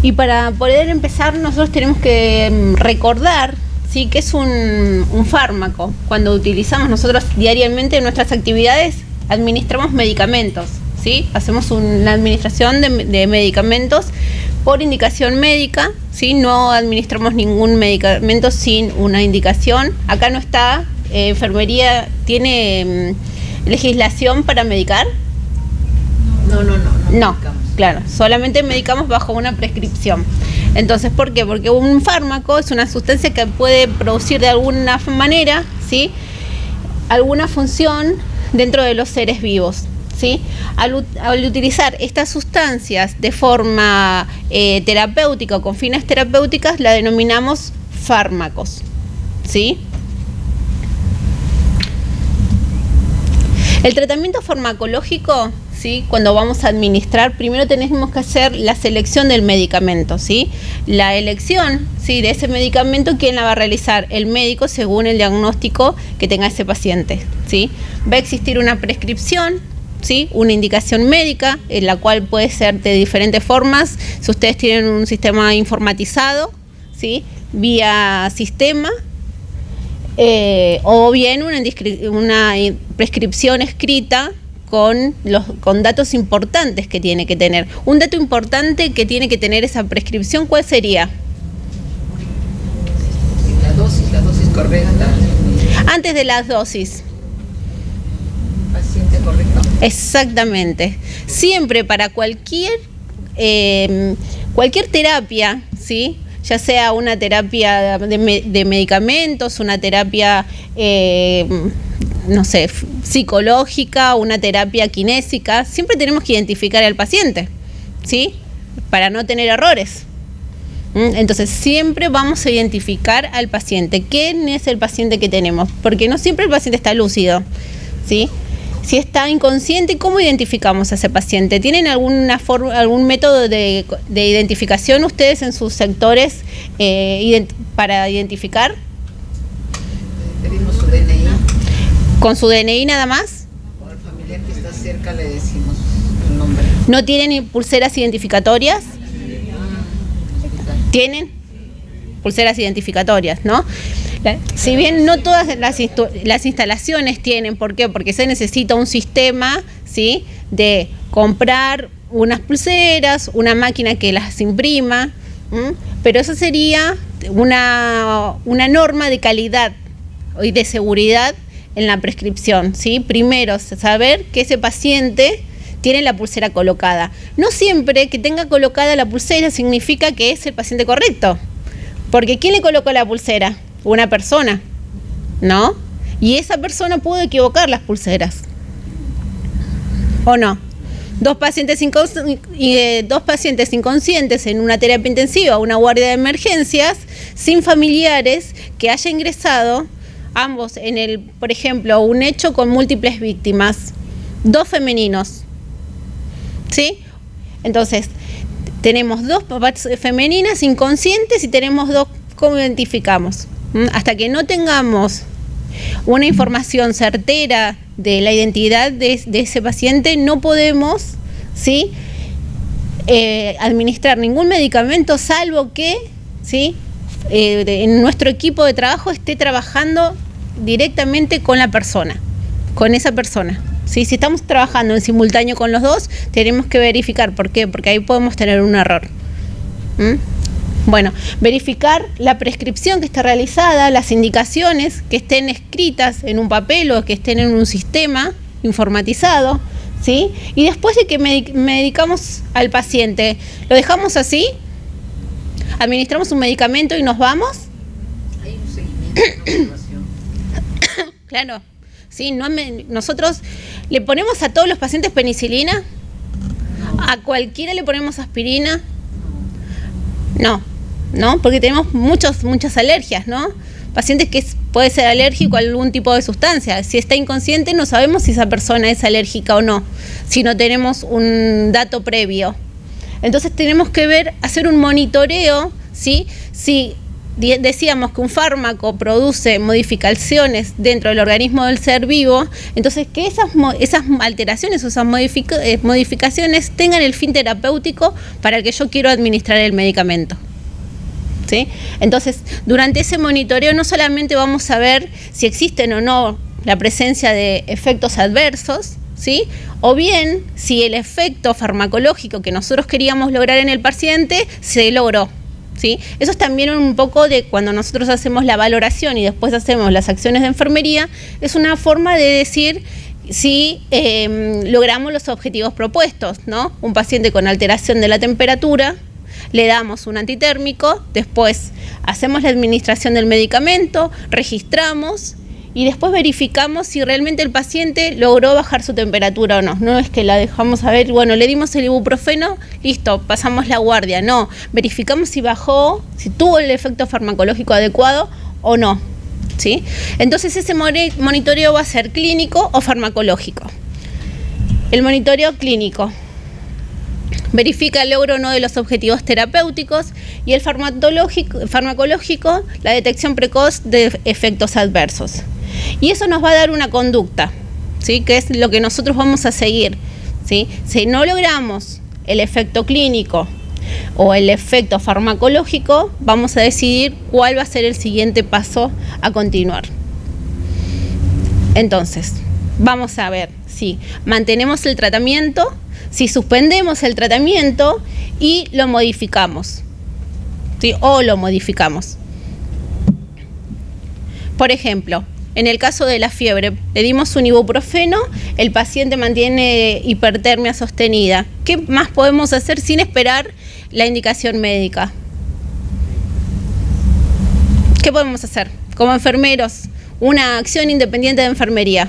Y para poder empezar, nosotros tenemos que recordar, ¿sí?, que es un fármaco. Cuando utilizamos nosotros diariamente en nuestras actividades, administramos medicamentos, ¿sí? Hacemos una administración de medicamentos por indicación médica, ¿sí? No administramos ningún medicamento sin una indicación. Acá no está, enfermería tiene legislación para medicar. No, claro, solamente medicamos bajo una prescripción. Entonces, ¿por qué? Porque un fármaco es una sustancia que puede producir de alguna manera, ¿sí?, alguna función dentro de los seres vivos, ¿sí? Al utilizar estas sustancias de forma terapéutica o con fines terapéuticas, la denominamos fármacos, ¿sí? El tratamiento farmacológico, ¿sí?, cuando vamos a administrar, primero tenemos que hacer la selección del medicamento, ¿sí? La elección, ¿sí?, de ese medicamento, ¿quién la va a realizar? El médico, según el diagnóstico que tenga ese paciente, ¿sí? Va a existir una prescripción, ¿sí?, una indicación médica, en la cual puede ser de diferentes formas. Si ustedes tienen un sistema informatizado, ¿sí?, vía sistema, o bien una prescripción escrita con datos importantes que tiene que tener. Un dato importante que tiene que tener esa prescripción, ¿cuál sería? La dosis correcta. Antes de las dosis. Paciente correcto. Exactamente. Siempre para cualquier terapia, ¿sí?, ya sea una terapia de medicamentos, una terapia psicológica, una terapia kinésica, siempre tenemos que identificar al paciente, ¿sí?, para no tener errores. Entonces siempre vamos a identificar al paciente. ¿Quién es el paciente que tenemos? Porque no siempre el paciente está lúcido, ¿sí? Si está inconsciente, ¿cómo identificamos a ese paciente? ¿Tienen algún método de identificación ustedes en sus sectores para identificar? Pedimos su DNI. ¿Con su DNI nada más? Con el familiar que está cerca le decimos el nombre. ¿No tienen pulseras identificatorias? ¿Tienen pulseras identificatorias, no? Si bien no todas las instalaciones tienen, ¿por qué? Porque se necesita un sistema, ¿sí?, de comprar unas pulseras, una máquina que las imprima, pero eso sería una norma de calidad y de seguridad en la prescripción, ¿sí? Primero, saber que ese paciente tiene la pulsera colocada. No siempre que tenga colocada la pulsera significa que es el paciente correcto, porque ¿quién le colocó la pulsera? Una persona, ¿no? Y esa persona pudo equivocar las pulseras, ¿o no? Dos pacientes inconscientes en una terapia intensiva, una guardia de emergencias, sin familiares, que haya ingresado, ambos por ejemplo, un hecho con múltiples víctimas, 2 femeninos, ¿sí? Entonces, tenemos 2 femeninas inconscientes y tenemos 2, ¿cómo identificamos? Hasta que no tengamos una información certera de la identidad de ese paciente, no podemos, ¿sí?, administrar ningún medicamento, salvo que, ¿sí?, en nuestro equipo de trabajo esté trabajando directamente con la persona, con esa persona. ¿Sí? Si estamos trabajando en simultáneo con los 2, tenemos que verificar. ¿Por qué? Porque ahí podemos tener un error. Bueno, verificar la prescripción que esté realizada, las indicaciones que estén escritas en un papel o que estén en un sistema informatizado, ¿sí? Y después de que medicamos al paciente, ¿lo dejamos así? ¿Administramos un medicamento y nos vamos? Hay un seguimiento, una observación. Claro, ¿sí? Nosotros le ponemos a todos los pacientes penicilina, a cualquiera le ponemos aspirina. No, porque tenemos muchas alergias, ¿no? Pacientes que puede ser alérgico a algún tipo de sustancia. Si está inconsciente, no sabemos si esa persona es alérgica o no, si no tenemos un dato previo. Entonces tenemos que hacer un monitoreo, ¿sí? Si decíamos que un fármaco produce modificaciones dentro del organismo del ser vivo, entonces que esas alteraciones o esas modificaciones tengan el fin terapéutico para el que yo quiero administrar el medicamento. ¿Sí? Entonces, durante ese monitoreo no solamente vamos a ver si existen o no la presencia de efectos adversos, ¿sí? O bien si el efecto farmacológico que nosotros queríamos lograr en el paciente se logró. ¿Sí? Eso es también un poco de cuando nosotros hacemos la valoración y después hacemos las acciones de enfermería, es una forma de decir si logramos los objetivos propuestos, ¿no? Un paciente con alteración de la temperatura, le damos un antitérmico, después hacemos la administración del medicamento, registramos y después verificamos si realmente el paciente logró bajar su temperatura o no. No es que la dejamos a ver, bueno, le dimos el ibuprofeno, listo, pasamos la guardia. No, verificamos si bajó, si tuvo el efecto farmacológico adecuado o no. ¿Sí? Entonces ese monitoreo va a ser clínico o farmacológico. El monitoreo clínico verifica el logro o no de los objetivos terapéuticos y el farmacológico, la detección precoz de efectos adversos. Y eso nos va a dar una conducta, ¿sí? Que es lo que nosotros vamos a seguir, ¿sí? Si no logramos el efecto clínico o el efecto farmacológico, vamos a decidir cuál va a ser el siguiente paso a continuar. Entonces, vamos a ver si mantenemos el tratamiento, si suspendemos el tratamiento y lo modificamos, ¿sí? O lo modificamos. Por ejemplo, en el caso de la fiebre, le dimos un ibuprofeno, el paciente mantiene hipertermia sostenida. ¿Qué más podemos hacer sin esperar la indicación médica? ¿Qué podemos hacer? Como enfermeros, una acción independiente de enfermería.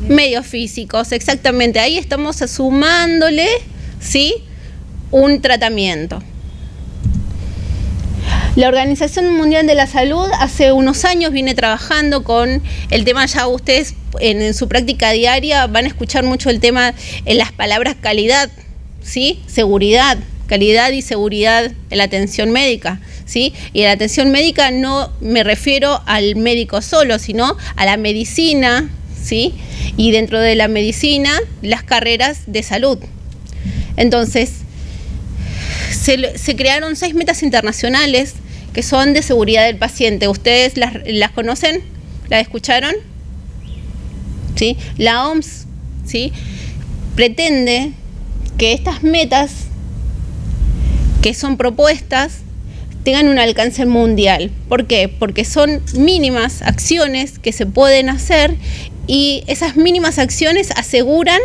Medios físicos, exactamente. Ahí estamos sumándole, ¿sí?, un tratamiento. La Organización Mundial de la Salud hace unos años viene trabajando con el tema, ya ustedes en su práctica diaria van a escuchar mucho el tema en las palabras calidad, ¿sí? Seguridad, calidad y seguridad en la atención médica, ¿sí? Y en la atención médica no me refiero al médico solo, sino a la medicina, ¿sí? Y dentro de la medicina, las carreras de salud. Entonces, se crearon 6 metas internacionales que son de seguridad del paciente. ¿Ustedes las conocen? ¿Las escucharon? ¿Sí? La OMS, ¿sí?, pretende que estas metas que son propuestas tengan un alcance mundial. ¿Por qué? Porque son mínimas acciones que se pueden hacer y esas mínimas acciones aseguran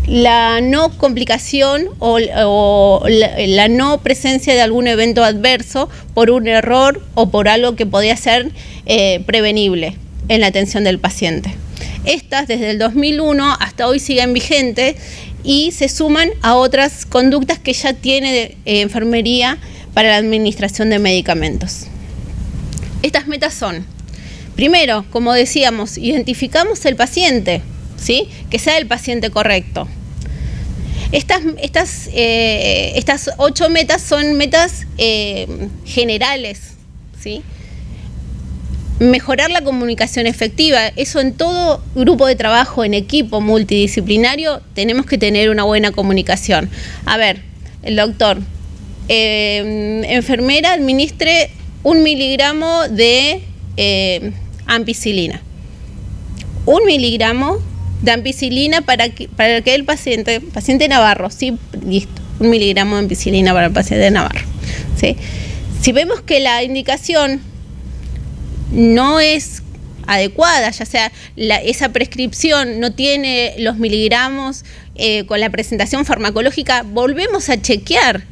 la no complicación o la no presencia de algún evento adverso por un error o por algo que podía ser prevenible en la atención del paciente. Estas desde el 2001 hasta hoy siguen vigentes y se suman a otras conductas que ya tiene enfermería para la administración de medicamentos. Estas metas son, primero, como decíamos, identificamos el paciente, ¿sí?, que sea el paciente correcto. Estas 8 metas son metas generales, ¿sí? Mejorar la comunicación efectiva, eso en todo grupo de trabajo, en equipo multidisciplinario, tenemos que tener una buena comunicación. A ver, el doctor, enfermera, administre 1 miligramo de ampicilina. 1 miligramo de ampicilina para que el paciente Navarro, sí, listo, 1 miligramo de ampicilina para el paciente Navarro, ¿sí? Si vemos que la indicación no es adecuada, ya sea esa prescripción no tiene los miligramos con la presentación farmacológica, volvemos a chequear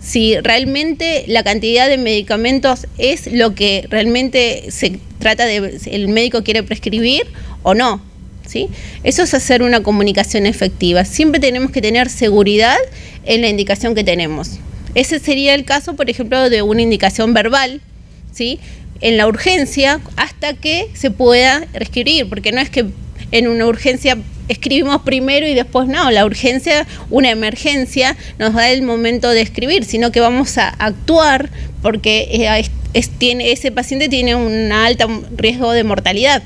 si realmente la cantidad de medicamentos es lo que realmente se trata de, el médico quiere prescribir o no, ¿sí? Eso es hacer una comunicación efectiva. Siempre tenemos que tener seguridad en la indicación que tenemos. Ese sería el caso, por ejemplo, de una indicación verbal, ¿sí?, en la urgencia hasta que se pueda prescribir, porque no es que en una urgencia escribimos primero y después no, la urgencia, una emergencia nos da el momento de escribir, sino que vamos a actuar porque ese paciente tiene un alto riesgo de mortalidad.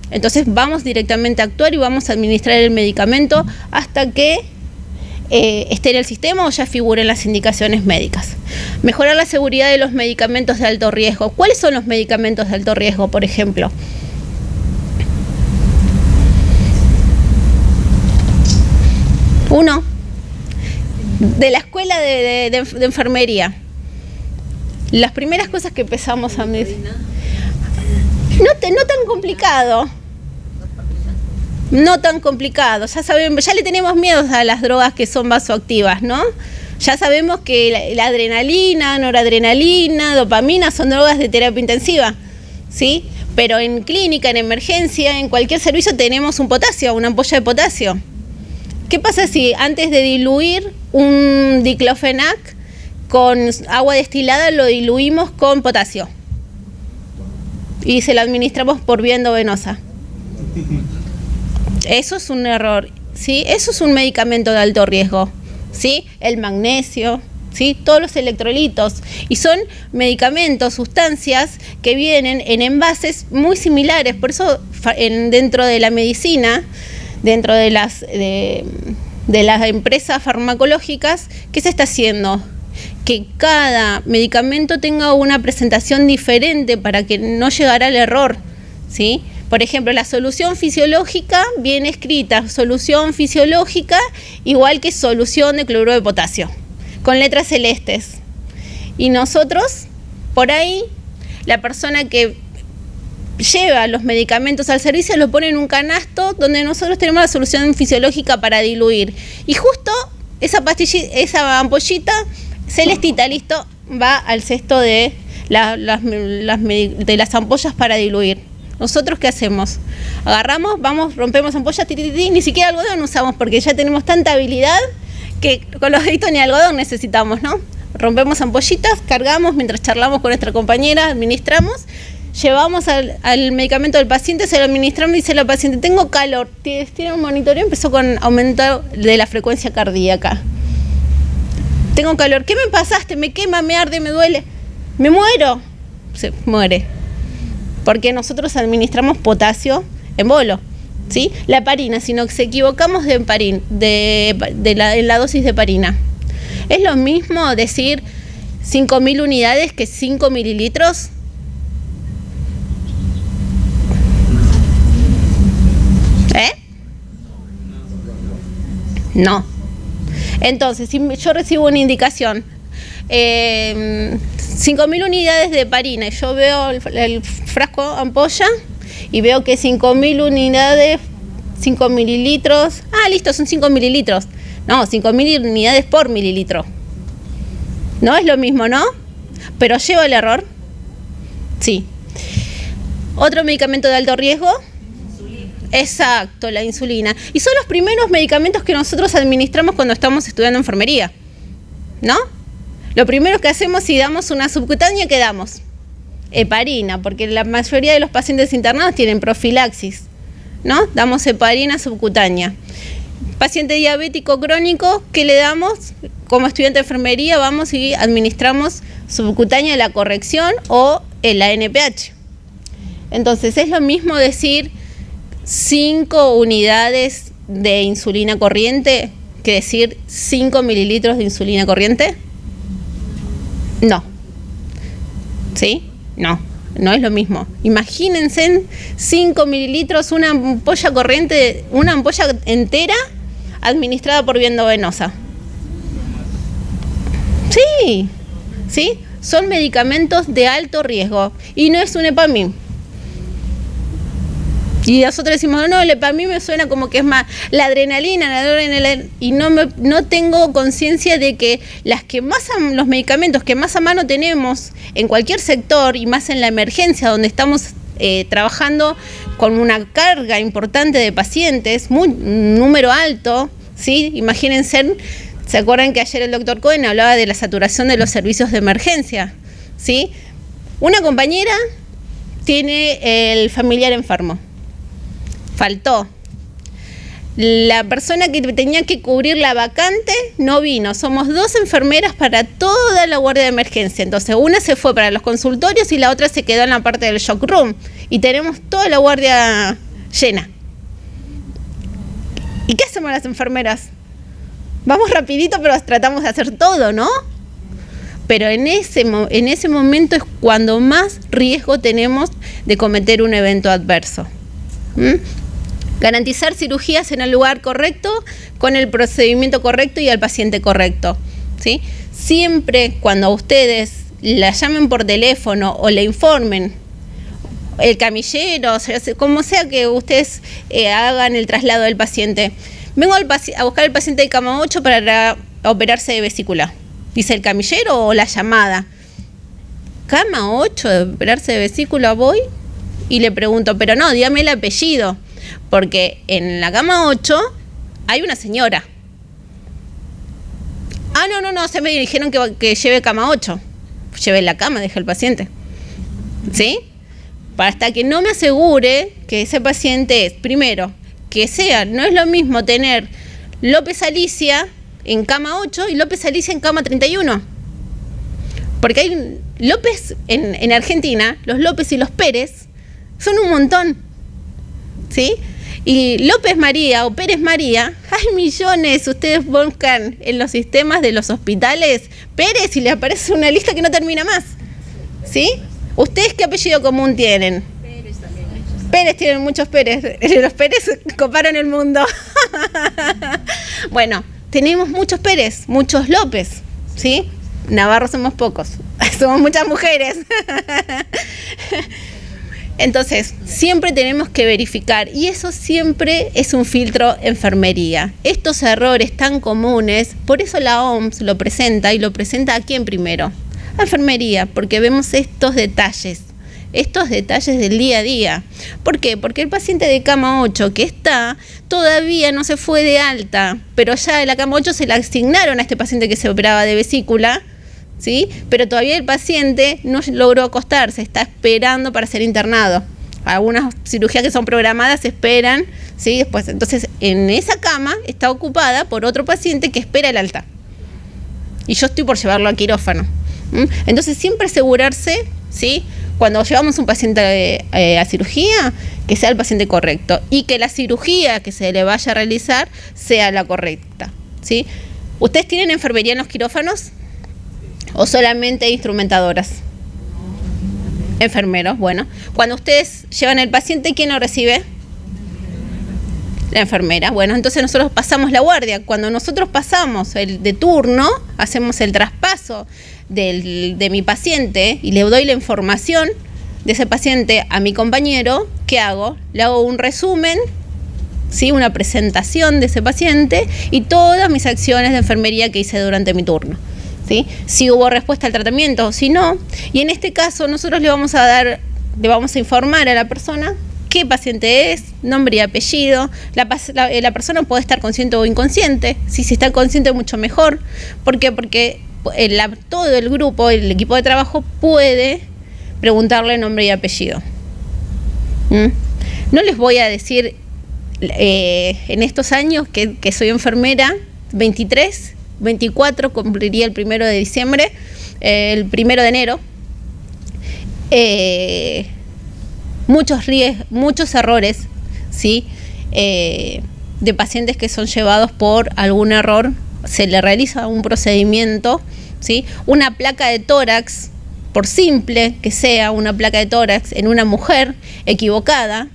Entonces vamos directamente a actuar y vamos a administrar el medicamento hasta que esté en el sistema o ya figure en las indicaciones médicas. Mejorar la seguridad de los medicamentos de alto riesgo. ¿Cuáles son los medicamentos de alto riesgo, por ejemplo? Uno, de la escuela de enfermería. Las primeras cosas que empezamos a medir. No tan complicado. No tan complicado. Ya sabemos, ya le tenemos miedo a las drogas que son vasoactivas, ¿no? Ya sabemos que la adrenalina, noradrenalina, dopamina son drogas de terapia intensiva, ¿sí? Pero en clínica, en emergencia, en cualquier servicio tenemos un potasio, una ampolla de potasio. ¿Qué pasa si antes de diluir un diclofenac con agua destilada lo diluimos con potasio y se lo administramos por vía endovenosa? Eso es un error, ¿sí? Eso es un medicamento de alto riesgo, ¿sí? El magnesio, ¿sí? Todos los electrolitos. Y son medicamentos, sustancias que vienen en envases muy similares. Por eso dentro de la medicina, dentro de las empresas farmacológicas, ¿qué se está haciendo? Que cada medicamento tenga una presentación diferente para que no llegara al error, ¿sí? Por ejemplo, la solución fisiológica viene escrita, solución fisiológica igual que solución de cloruro de potasio, con letras celestes. Y nosotros, por ahí, la persona que lleva los medicamentos al servicio los pone en un canasto donde nosotros tenemos la solución fisiológica para diluir. Y justo esa ampollita celestita, listo, va al cesto de las ampollas para diluir. ¿Nosotros qué hacemos? Agarramos, vamos, rompemos ampollas, ni siquiera algodón usamos porque ya tenemos tanta habilidad que con los deditos ni algodón necesitamos, ¿no? Rompemos ampollitas, cargamos mientras charlamos con nuestra compañera, administramos, llevamos al medicamento del paciente, se lo administramos y dice la paciente, tengo calor, tiene un monitoreo, empezó con aumento de la frecuencia cardíaca. Tengo calor, ¿qué me pasaste? Me quema, me arde, me duele, me muero. Se muere. Porque nosotros administramos potasio en bolo, ¿sí? La heparina, si nos equivocamos en la dosis de heparina. ¿Es lo mismo decir 5.000 unidades que 5 mililitros? No. Entonces, si yo recibo una indicación, 5.000 unidades de heparina, y yo veo el frasco ampolla y veo que 5.000 unidades, 5 mililitros, listo, son 5 mililitros. No, 5.000 unidades por mililitro. No es lo mismo, ¿no? Pero lleva el error. Sí. Otro medicamento de alto riesgo. Exacto, la insulina. Y son los primeros medicamentos que nosotros administramos cuando estamos estudiando enfermería, ¿no? Lo primero que hacemos si damos una subcutánea, ¿qué damos? Heparina, porque la mayoría de los pacientes internados tienen profilaxis, ¿no? Damos heparina subcutánea. Paciente diabético crónico, ¿qué le damos? Como estudiante de enfermería vamos y administramos subcutánea la corrección o el ANPH. Entonces es lo mismo decir 5 unidades de insulina corriente que decir 5 mililitros de insulina corriente. No. ¿Sí? No es lo mismo. Imagínense 5 mililitros, una ampolla corriente, una ampolla entera administrada por vía endovenosa. Sí, ¿sí? Son medicamentos de alto riesgo y no es un Epamil. Y nosotros decimos, no, el Epamil me suena como que es más la adrenalina, y no tengo conciencia de que los medicamentos que más a mano tenemos en cualquier sector y más en la emergencia donde estamos trabajando con una carga importante de pacientes, un número alto, ¿sí? Imagínense, ¿se acuerdan que ayer el doctor Cohen hablaba de la saturación de los servicios de emergencia? ¿Sí? Una compañera tiene el familiar enfermo. Faltó. La persona que tenía que cubrir la vacante no vino. Somos 2 enfermeras para toda la guardia de emergencia. Entonces, una se fue para los consultorios y la otra se quedó en la parte del shock room. Y tenemos toda la guardia llena. ¿Y qué hacemos las enfermeras? Vamos rapidito, pero tratamos de hacer todo, ¿no? Pero en ese momento es cuando más riesgo tenemos de cometer un evento adverso. Garantizar cirugías en el lugar correcto, con el procedimiento correcto y al paciente correcto, ¿sí? Siempre cuando ustedes la llamen por teléfono o le informen, el camillero, como sea que ustedes hagan el traslado del paciente. Vengo a buscar al paciente de cama 8 para operarse de vesícula. Dice el camillero o la llamada. Cama 8 de operarse de vesícula voy y le pregunto, pero no, dígame el apellido. Porque en la cama 8 hay una señora. Ah, no, se me dijeron que lleve cama 8. Lleve la cama, deje el paciente. ¿Sí? Hasta que no me asegure que ese paciente es, primero, no es lo mismo tener López Alicia en cama 8 y López Alicia en cama 31. Porque hay López en Argentina, los López y los Pérez son un montón. ¿Sí? Y López María o Pérez María, hay millones. Ustedes buscan en los sistemas de los hospitales Pérez y les aparece una lista que no termina más. ¿Sí? ¿Ustedes qué apellido común tienen? Pérez también. Pérez tienen muchos Pérez. Los Pérez coparon el mundo. Bueno, tenemos muchos Pérez, muchos López. ¿Sí? Navarros somos pocos. Somos muchas mujeres. Entonces, siempre tenemos que verificar, y eso siempre es un filtro enfermería. Estos errores tan comunes, por eso la OMS lo presenta, y lo presenta ¿a quién primero? A enfermería, porque vemos estos detalles del día a día. ¿Por qué? Porque el paciente de cama 8 que todavía no se fue de alta, pero ya de la cama 8 se le asignaron a este paciente que se operaba de vesícula, ¿sí? Pero todavía el paciente no logró acostarse, está esperando para ser internado. Algunas cirugías que son programadas se esperan, ¿sí? Después, entonces, en esa cama está ocupada por otro paciente que espera el alta. Y yo estoy por llevarlo a quirófano. Entonces, siempre asegurarse, ¿sí? Cuando llevamos un paciente a cirugía, que sea el paciente correcto y que la cirugía que se le vaya a realizar sea la correcta, ¿sí? ¿Ustedes tienen enfermería en los quirófanos? ¿O solamente instrumentadoras? Enfermeros, bueno. Cuando ustedes llevan el paciente, ¿quién lo recibe? La enfermera. Bueno, entonces nosotros pasamos la guardia. Cuando nosotros pasamos el de turno, hacemos el traspaso de mi paciente y le doy la información de ese paciente a mi compañero. ¿Qué hago? Le hago un resumen, ¿sí? Una presentación de ese paciente y todas mis acciones de enfermería que hice durante mi turno. ¿Sí? Si hubo respuesta al tratamiento o si no, y en este caso nosotros le vamos a informar a la persona qué paciente es, nombre y apellido. La persona puede estar consciente o inconsciente. Si está consciente, mucho mejor. ¿Por qué? Porque todo el grupo, el equipo de trabajo puede preguntarle nombre y apellido. No les voy a decir en estos años que soy enfermera, 24 cumpliría el 1 de diciembre, el 1 de enero. Muchos errores, ¿sí? De pacientes que son llevados por algún error, se le realiza un procedimiento, ¿sí? Una placa de tórax, por simple que sea una placa de tórax en una mujer equivocada,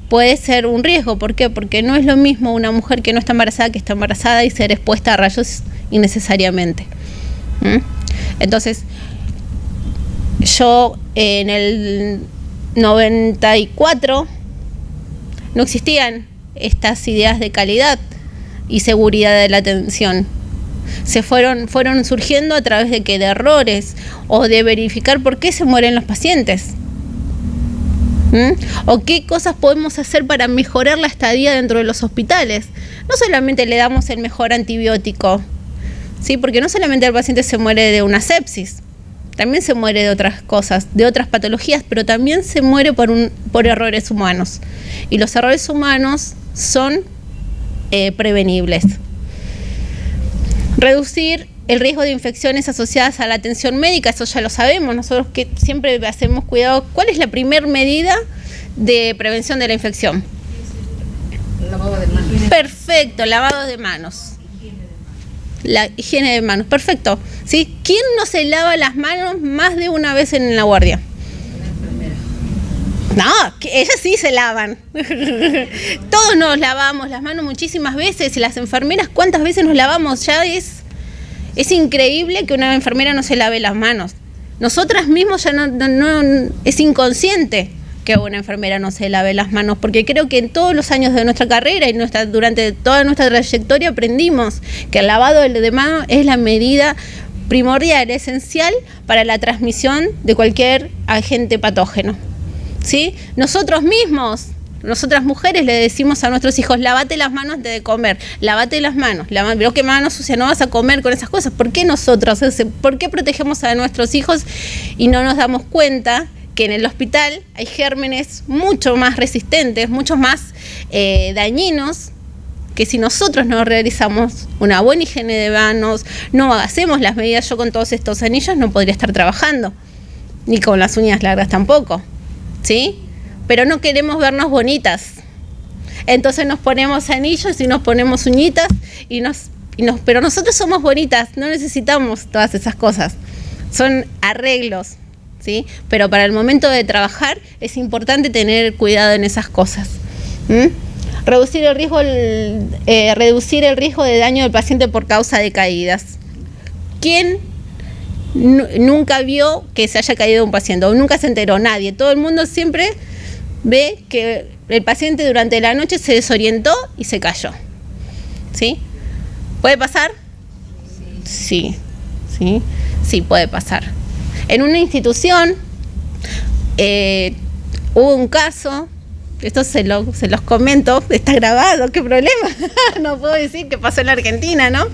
puede ser un riesgo. ¿Por qué? Porque no es lo mismo una mujer que no está embarazada que está embarazada y ser expuesta a rayos innecesariamente. Entonces, yo en el 94 no existían estas ideas de calidad y seguridad de la atención. Se fueron surgiendo a través de errores o de verificar por qué se mueren los pacientes. ¿O qué cosas podemos hacer para mejorar la estadía dentro de los hospitales? No solamente le damos el mejor antibiótico, ¿sí? Porque no solamente el paciente se muere de una sepsis, también se muere de otras cosas, de otras patologías, pero también se muere por errores humanos. Y los errores humanos son prevenibles. Reducir el riesgo de infecciones asociadas a la atención médica, eso ya lo sabemos, nosotros que siempre hacemos cuidado. ¿Cuál es la primera medida de prevención de la infección? Lavado de manos. Perfecto, lavado de manos. La higiene de manos, perfecto. ¿Sí? ¿Quién no se lava las manos más de una vez en la guardia? No, que ellas sí se lavan. Todos nos lavamos las manos muchísimas veces. Y las enfermeras, ¿cuántas veces nos lavamos? Ya es increíble que una enfermera no se lave las manos. Nosotras mismos ya no es inconsciente que una enfermera no se lave las manos, porque creo que en todos los años de nuestra carrera y durante toda nuestra trayectoria aprendimos que el lavado de manos es la medida primordial, esencial para la transmisión de cualquier agente patógeno. ¿Sí? Nosotros mismos, nosotras mujeres, le decimos a nuestros hijos: lávate las manos antes de comer, lávate las manos, pero qué manos sucias, no vas a comer con esas cosas. ¿Por qué nosotros? ¿Por qué protegemos a nuestros hijos y no nos damos cuenta que en el hospital hay gérmenes mucho más resistentes, mucho más dañinos, que si nosotros no realizamos una buena higiene de manos, no hacemos las medidas? Yo con todos estos anillos no podría estar trabajando, ni con las uñas largas tampoco, ¿sí? Pero no queremos vernos bonitas, entonces nos ponemos anillos y nos ponemos uñitas pero nosotros somos bonitas, no necesitamos todas esas cosas, son arreglos, ¿sí? Pero para el momento de trabajar es importante tener cuidado en esas cosas. Reducir el riesgo de daño del paciente por causa de caídas. ¿Quién nunca vio que se haya caído un paciente o nunca se enteró? Nadie. Todo el mundo siempre ve que el paciente durante la noche se desorientó y se cayó, ¿sí? ¿Puede pasar? Sí, puede pasar. En una institución hubo un caso, esto se los comento, está grabado, qué problema, no puedo decir que pasó en la Argentina, ¿no?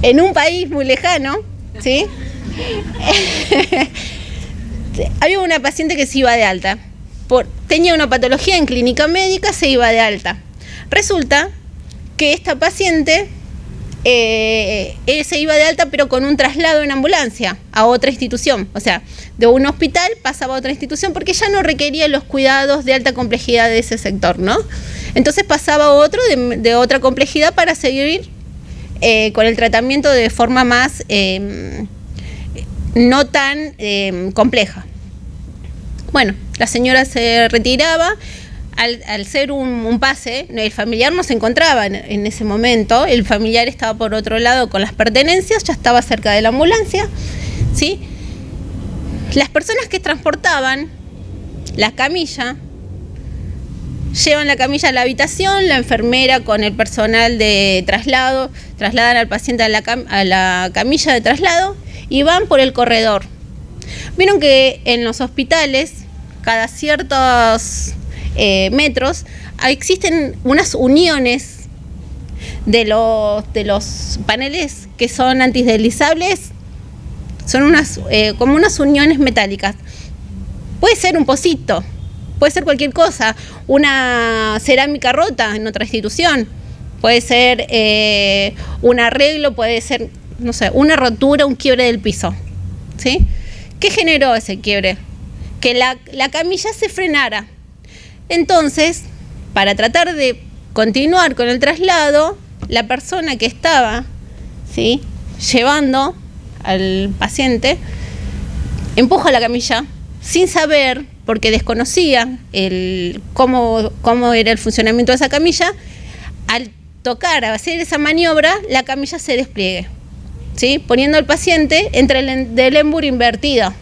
En un país muy lejano, ¿sí? Había una paciente que se iba de alta, tenía una patología en clínica médica, se iba de alta. Resulta que esta paciente se iba de alta, pero con un traslado en ambulancia a otra institución, o sea, de un hospital pasaba a otra institución porque ya no requería los cuidados de alta complejidad de ese sector, ¿no? Entonces pasaba a otro de otra complejidad para seguir con el tratamiento de forma más no tan compleja. Bueno, la señora se retiraba. Al ser un pase, el familiar no se encontraba en ese momento, el familiar estaba por otro lado con las pertenencias, ya estaba cerca de la ambulancia, ¿sí? Las personas que transportaban la camilla, llevan la camilla a la habitación, la enfermera con el personal de traslado, trasladan al paciente a la camilla de traslado y van por el corredor. Vieron que en los hospitales, cada ciertos metros, existen unas uniones de los paneles que son antideslizables, son como unas uniones metálicas. Puede ser un pocito, puede ser cualquier cosa, una cerámica rota en otra institución, puede ser un arreglo, puede ser, no sé, una rotura, un quiebre del piso, ¿sí? ¿Qué generó ese quiebre? Que la camilla se frenara. Entonces, para tratar de continuar con el traslado, la persona que estaba, ¿sí?, llevando al paciente empuja la camilla sin saber, porque desconocía cómo era el funcionamiento de esa camilla. Al tocar, a hacer esa maniobra, la camilla se despliegue, ¿sí?, poniendo al paciente entre el émburo invertido.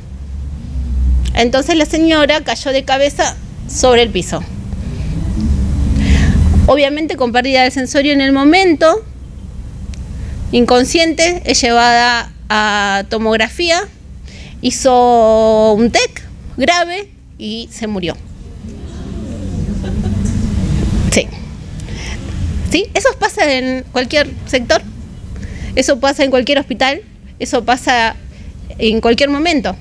Entonces la señora cayó de cabeza sobre el piso, obviamente con pérdida del sensorio en el momento, inconsciente, es llevada a tomografía, hizo un TEC grave y se murió. Sí, eso pasa en cualquier sector, eso pasa en cualquier hospital, eso pasa en cualquier momento,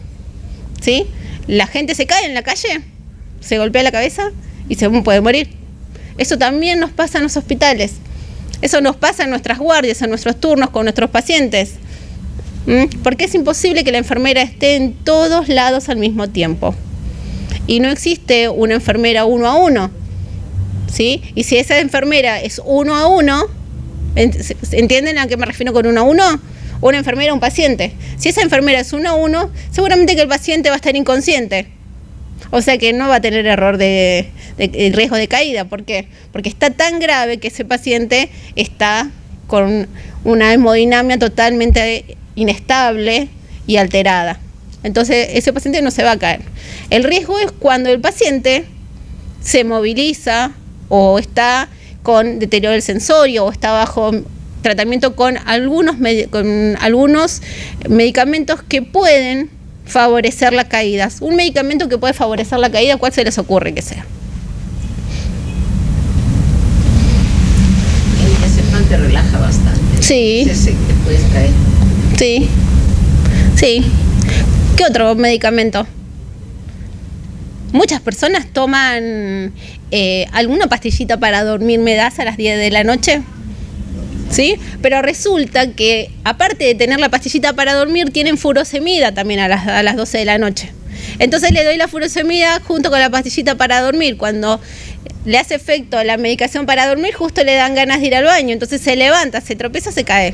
¿sí? La gente se cae en la calle, se golpea la cabeza y se puede morir. Eso también nos pasa en los hospitales. Eso nos pasa en nuestras guardias, en nuestros turnos con nuestros pacientes. Porque es imposible que la enfermera esté en todos lados al mismo tiempo. Y no existe una enfermera 1 a 1, ¿sí? Y si esa enfermera es 1 a 1, ¿entienden a qué me refiero con 1 a 1? Una enfermera, un paciente. Si esa enfermera es 1 a 1, seguramente que el paciente va a estar inconsciente. O sea que no va a tener error de riesgo de caída. ¿Por qué? Porque está tan grave que ese paciente está con una hemodinamia totalmente inestable y alterada. Entonces ese paciente no se va a caer. El riesgo es cuando el paciente se moviliza o está con deterioro del sensorio o está bajo tratamiento con algunos medicamentos que pueden favorecer la caída. Un medicamento que puede favorecer la caída, ¿cuál se les ocurre que sea? El diazepam te relaja bastante. Sí. Ese que puedes caer. Sí. Sí. ¿Qué otro medicamento? Muchas personas toman alguna pastillita para dormir, ¿me das a las 10 de la noche? ¿Sí? Pero resulta que, aparte de tener la pastillita para dormir, tienen furosemida también a las 12 de la noche. Entonces le doy la furosemida junto con la pastillita para dormir. Cuando le hace efecto la medicación para dormir, justo le dan ganas de ir al baño. Entonces se levanta, se tropieza, se cae.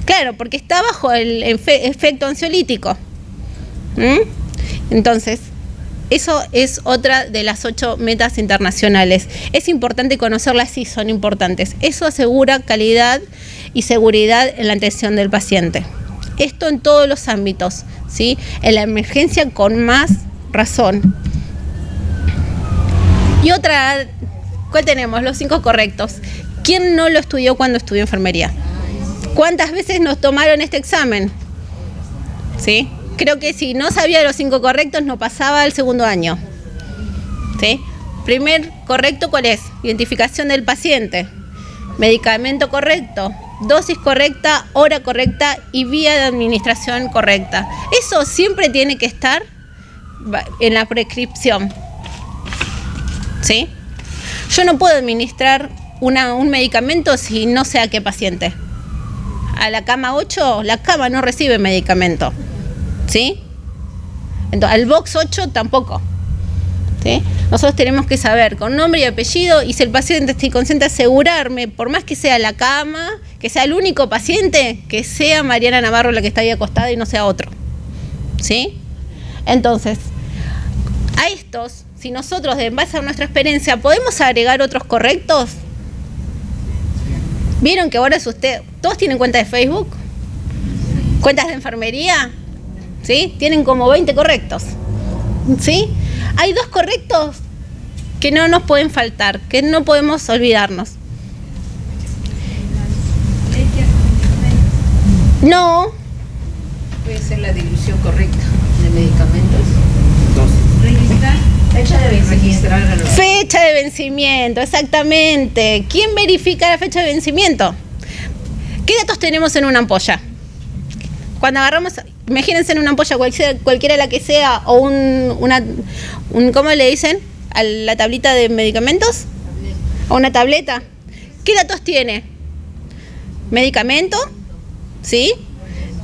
Claro, porque está bajo el efecto ansiolítico. Entonces, eso es otra de las 8 metas internacionales. Es importante conocerlas, sí, son importantes. Eso asegura calidad y seguridad en la atención del paciente. Esto en todos los ámbitos, ¿sí? En la emergencia con más razón. Y otra, ¿cuál tenemos? Los 5 correctos. ¿Quién no lo estudió cuando estudió enfermería? ¿Cuántas veces nos tomaron este examen? ¿Sí? Creo que si no sabía los 5 correctos no pasaba al segundo año. ¿Sí? Primer correcto, ¿cuál es? Identificación del paciente, medicamento correcto, dosis correcta, hora correcta y vía de administración correcta. Eso siempre tiene que estar en la prescripción. ¿Sí? Yo no puedo administrar un medicamento si no sé a qué paciente. A la cama 8, la cama no recibe medicamento. ¿Sí? Entonces, al box 8 tampoco. ¿Sí? Nosotros tenemos que saber con nombre y apellido, y si el paciente está inconsciente, asegurarme, por más que sea la cama, que sea el único paciente, que sea Mariana Navarro la que está ahí acostada y no sea otro. ¿Sí? Entonces, a estos, si nosotros, en base a nuestra experiencia, podemos agregar otros correctos. ¿Vieron que ahora todos tienen cuenta de Facebook? ¿Cuentas de enfermería? ¿Sí? Tienen como 20 correctos. ¿Sí? Hay 2 correctos que no nos pueden faltar, que no podemos olvidarnos. No. Puede ser la dilución correcta de medicamentos. Registrar fecha de vencimiento. Fecha de vencimiento, exactamente. ¿Quién verifica la fecha de vencimiento? ¿Qué datos tenemos en una ampolla? Cuando agarramos, imagínense en una ampolla cualquiera la que sea, o ¿cómo le dicen? A la tablita de medicamentos, o una tableta. ¿Qué datos tiene? Medicamento, ¿sí?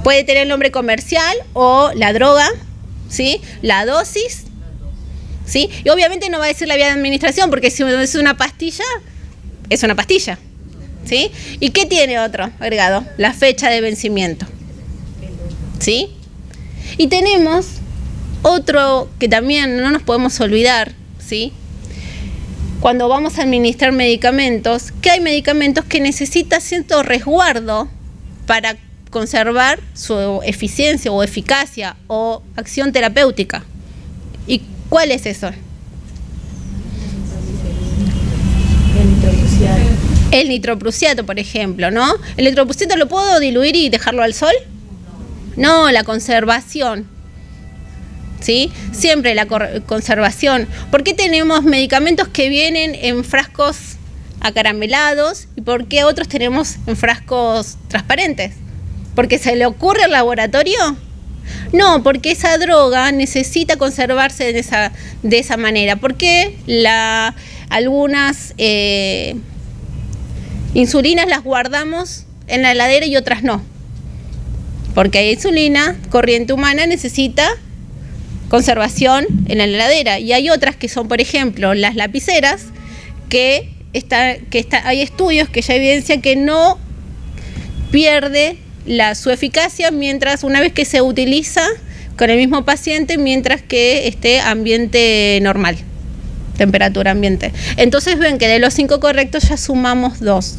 Puede tener el nombre comercial o la droga, ¿sí? La dosis, ¿sí? Y obviamente no va a decir la vía de administración, porque si es una pastilla, es una pastilla, ¿sí? ¿Y qué tiene otro agregado? La fecha de vencimiento, ¿sí? Y tenemos otro que también no nos podemos olvidar, ¿sí? Cuando vamos a administrar medicamentos, que hay medicamentos que necesitan cierto resguardo para conservar su eficiencia o eficacia o acción terapéutica. ¿Y cuál es eso? El nitroprusiato, por ejemplo, ¿no? ¿El nitroprusiato lo puedo diluir y dejarlo al sol? No, la conservación, ¿sí? Siempre la conservación. ¿Por qué tenemos medicamentos que vienen en frascos acaramelados y por qué otros tenemos en frascos transparentes? ¿Porque se le ocurre al laboratorio? No, porque esa droga necesita conservarse de esa manera. Porque algunas insulinas las guardamos en la heladera y otras no. Porque hay insulina, corriente humana, necesita conservación en la heladera. Y hay otras que son, por ejemplo, las lapiceras, que hay estudios que ya evidencian que no pierde su eficacia una vez que se utiliza con el mismo paciente, mientras que esté ambiente normal, temperatura ambiente. Entonces ven que de los 5 correctos ya sumamos 2.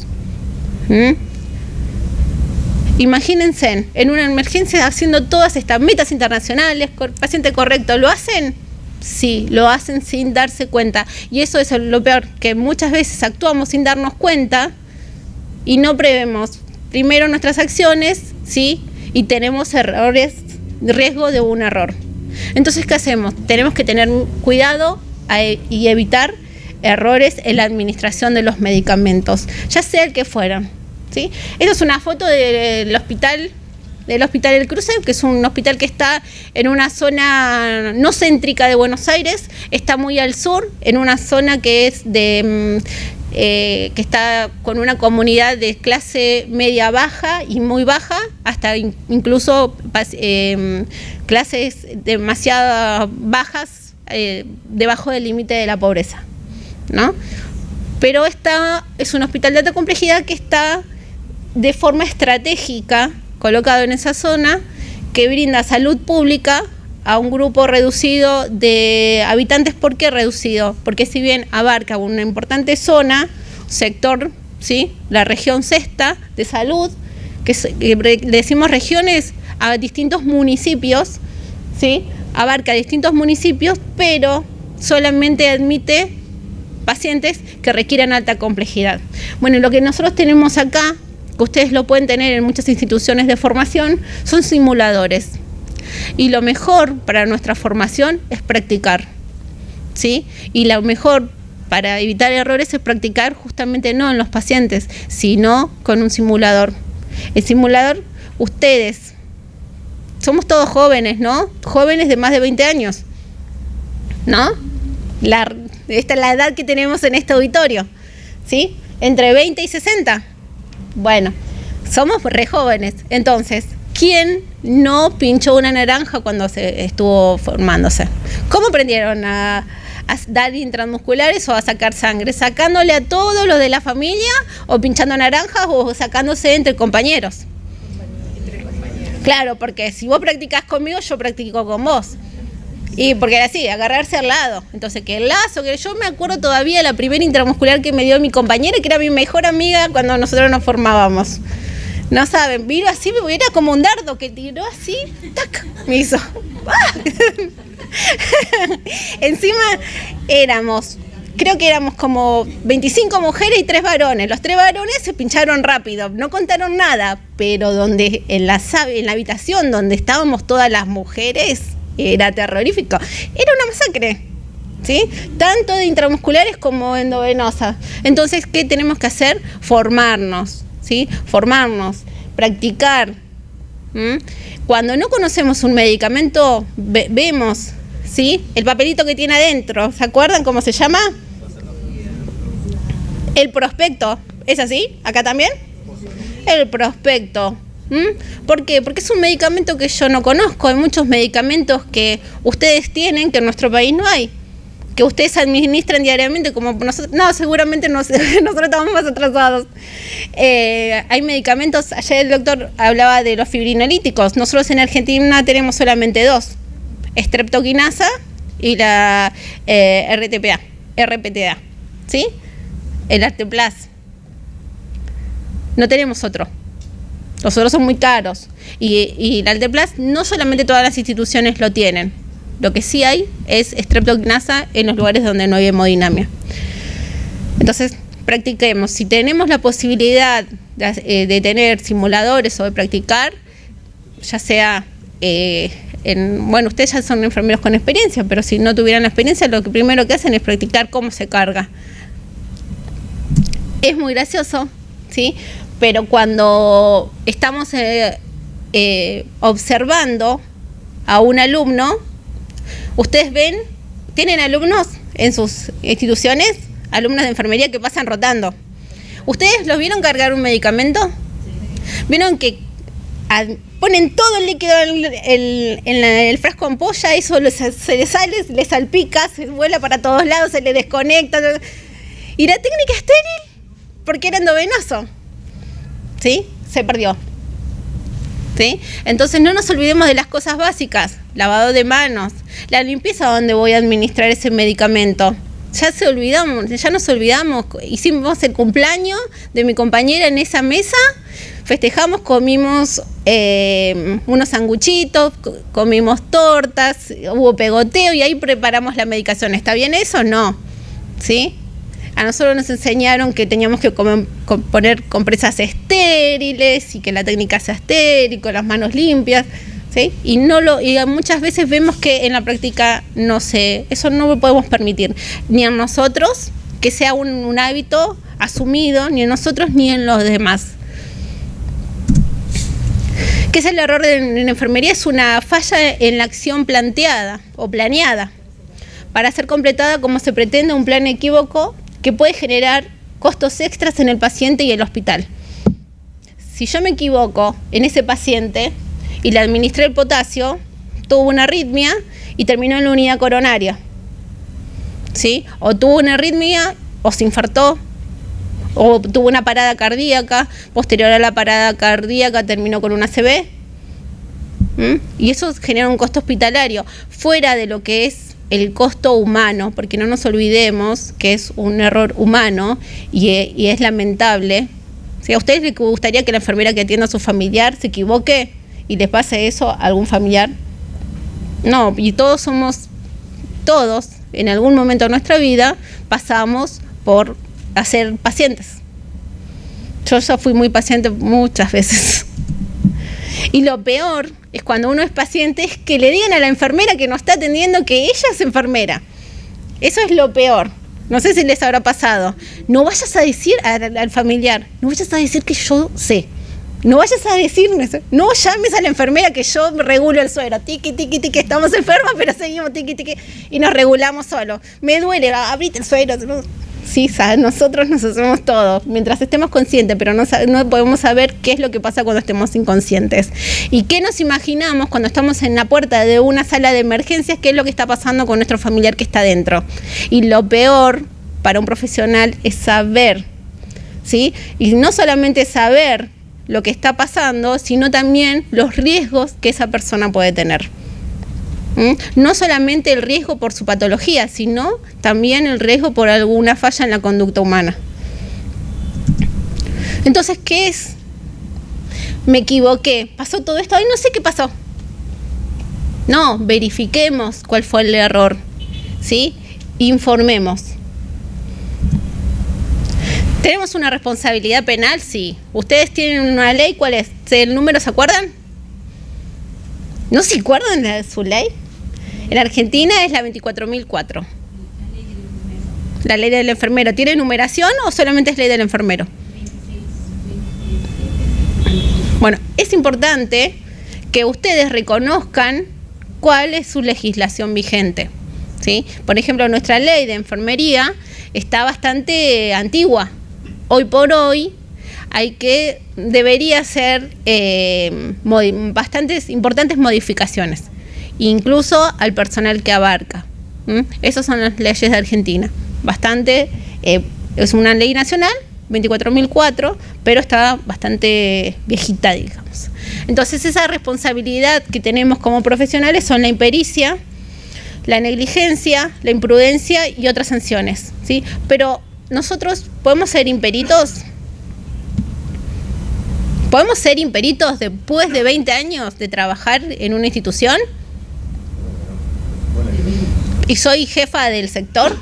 Imagínense, en una emergencia haciendo todas estas metas internacionales, paciente correcto, ¿lo hacen? Sí, lo hacen sin darse cuenta. Y eso es lo peor, que muchas veces actuamos sin darnos cuenta y no prevemos primero nuestras acciones, ¿sí? Y tenemos riesgo de un error. Entonces, ¿qué hacemos? Tenemos que tener cuidado y evitar errores en la administración de los medicamentos, ya sea el que fuera, ¿sí? Esta es una foto del Hospital El Cruce, que es un hospital que está en una zona no céntrica de Buenos Aires, está muy al sur, en una zona que es que está con una comunidad de clase media baja y muy baja, hasta incluso clases demasiado bajas, debajo del límite de la pobreza, ¿no? Pero es un hospital de alta complejidad que está de forma estratégica colocado en esa zona, que brinda salud pública a un grupo reducido de habitantes. ¿Por qué reducido? Porque si bien abarca una importante zona, sector, ¿sí?, la región sexta de salud, que decimos regiones a distintos municipios, ¿sí?, abarca distintos municipios, pero solamente admite pacientes que requieran alta complejidad. Bueno, lo que nosotros tenemos acá, que ustedes lo pueden tener en muchas instituciones de formación, son simuladores. Y lo mejor para nuestra formación es practicar, ¿sí? Y lo mejor para evitar errores es practicar justamente no en los pacientes, sino con un simulador. El simulador, ustedes, somos todos jóvenes, ¿no? Jóvenes de más de 20 años, ¿no? Esta es la edad que tenemos en este auditorio, ¿sí? Entre 20 y 60. Bueno, somos re jóvenes. Entonces, ¿quién no pinchó una naranja cuando se estuvo formándose? ¿Cómo aprendieron a dar intramusculares o a sacar sangre? ¿Sacándole a todos los de la familia o pinchando naranjas o sacándose entre compañeros? Claro, porque si vos practicás conmigo, yo practico con vos. Y porque era así, agarrarse al lado. Entonces, que el lazo, que yo me acuerdo todavía la primera intramuscular que me dio mi compañera, que era mi mejor amiga cuando nosotros nos formábamos. No saben, vino así, era como un dardo que tiró así, ¡tac! Me hizo. Encima creo que éramos como 25 mujeres y 3 varones. Los 3 varones se pincharon rápido, no contaron nada, pero en la habitación donde estábamos todas las mujeres, era terrorífico. Era una masacre, ¿sí? Tanto de intramusculares como endovenosas. Entonces, ¿qué tenemos que hacer? Formarnos, ¿sí? Formarnos, practicar. Cuando no conocemos un medicamento, vemos, ¿sí?, el papelito que tiene adentro. ¿Se acuerdan cómo se llama? El prospecto. ¿Es así? ¿Acá también? El prospecto. ¿Por qué? Porque es un medicamento que yo no conozco. Hay muchos medicamentos que ustedes tienen que en nuestro país no hay, que ustedes administran diariamente como nosotros. No, seguramente nosotros estamos más atrasados. Hay medicamentos, ayer el doctor hablaba de los fibrinolíticos. Nosotros en Argentina tenemos solamente 2, streptokinasa y la RPTA, ¿sí? El Arteplas. No tenemos otro. Los otros son muy caros. Y el Arteplas no solamente todas las instituciones lo tienen. Lo que sí hay es streptokinasa en los lugares donde no hay hemodinamia. Entonces, practiquemos. Si tenemos la posibilidad de tener simuladores o de practicar, ya sea ustedes ya son enfermeros con experiencia, pero si no tuvieran la experiencia, lo que primero que hacen es practicar cómo se carga. Es muy gracioso, ¿sí? Pero cuando estamos observando a un alumno, ustedes ven, tienen alumnos en sus instituciones, alumnos de enfermería que pasan rotando. ¿Ustedes los vieron cargar un medicamento? ¿Vieron que ponen todo el líquido en el frasco de ampolla, eso se le sale, le salpica, se vuela para todos lados, se le desconecta? Y la técnica estéril, porque era endovenoso, ¿sí? Se perdió. ¿Sí? Entonces no nos olvidemos de las cosas básicas, lavado de manos, la limpieza donde voy a administrar ese medicamento. Ya nos olvidamos, hicimos el cumpleaños de mi compañera en esa mesa, festejamos, comimos unos sanguchitos, comimos tortas, hubo pegoteo y ahí preparamos la medicación. ¿Está bien eso? No, ¿sí? A nosotros nos enseñaron que teníamos que poner compresas estériles y que la técnica sea estéril, con las manos limpias, ¿sí? Y muchas veces vemos que en la práctica eso no lo podemos permitir, ni en nosotros, que sea un hábito asumido, ni en nosotros ni en los demás. ¿Qué es el error en enfermería? Es una falla en la acción planteada o planeada para ser completada como se pretende, un plan equívoco que puede generar costos extras en el paciente y el hospital. Si yo me equivoco en ese paciente y le administré el potasio, tuvo una arritmia y terminó en la unidad coronaria, ¿sí? O tuvo una arritmia o se infartó, o tuvo una parada cardíaca, posterior a la parada cardíaca terminó con una ACV, y eso genera un costo hospitalario, fuera de lo que es el costo humano, porque no nos olvidemos que es un error humano y es lamentable. Si a ustedes les gustaría que la enfermera que atienda a su familiar se equivoque y les pase eso a algún familiar, no, y todos en algún momento de nuestra vida pasamos por ser pacientes. Yo ya fui muy paciente muchas veces. Y lo peor es cuando uno es paciente, es que le digan a la enfermera que nos está atendiendo que ella es enfermera. Eso es lo peor. No sé si les habrá pasado. No vayas a decir al familiar, no vayas a decir que yo sé. No vayas a decirme eso. No llames a la enfermera que yo regulo el suero. Tiqui, tiqui, tiqui, estamos enfermas, pero seguimos tiqui, tiqui. Y nos regulamos solo. Me duele, abrite el suero. Sí, nosotros nos hacemos todo, mientras estemos conscientes, pero no podemos saber qué es lo que pasa cuando estemos inconscientes. ¿Y qué nos imaginamos cuando estamos en la puerta de una sala de emergencias? ¿Qué es lo que está pasando con nuestro familiar que está dentro? Y lo peor para un profesional es saber, ¿sí? Y no solamente saber lo que está pasando, sino también los riesgos que esa persona puede tener. No solamente el riesgo por su patología, sino también el riesgo por alguna falla en la conducta humana. Entonces, ¿qué es? Me equivoqué, pasó todo esto, ay, no sé qué pasó. No, verifiquemos cuál fue el error, ¿sí? Informemos. ¿Tenemos una responsabilidad penal? Sí. ¿Ustedes tienen una ley? ¿Cuál es? ¿El número se acuerdan? ¿No se acuerdan de su ley? En Argentina es la 24.004. La ley del enfermero. ¿Tiene numeración o solamente es ley del enfermero? Bueno, es importante que ustedes reconozcan cuál es su legislación vigente, ¿sí? Por ejemplo, nuestra ley de enfermería está bastante antigua. Hoy por hoy debería ser bastantes importantes modificaciones, incluso al personal que abarca. Esas son las leyes de Argentina. Es una ley nacional, 24.004, pero está bastante viejita, digamos. Entonces, esa responsabilidad que tenemos como profesionales son la impericia, la negligencia, la imprudencia y otras sanciones, ¿sí? Pero nosotros podemos ser imperitos. ¿Podemos ser imperitos después de 20 años de trabajar en una institución? ¿Y soy jefa del sector?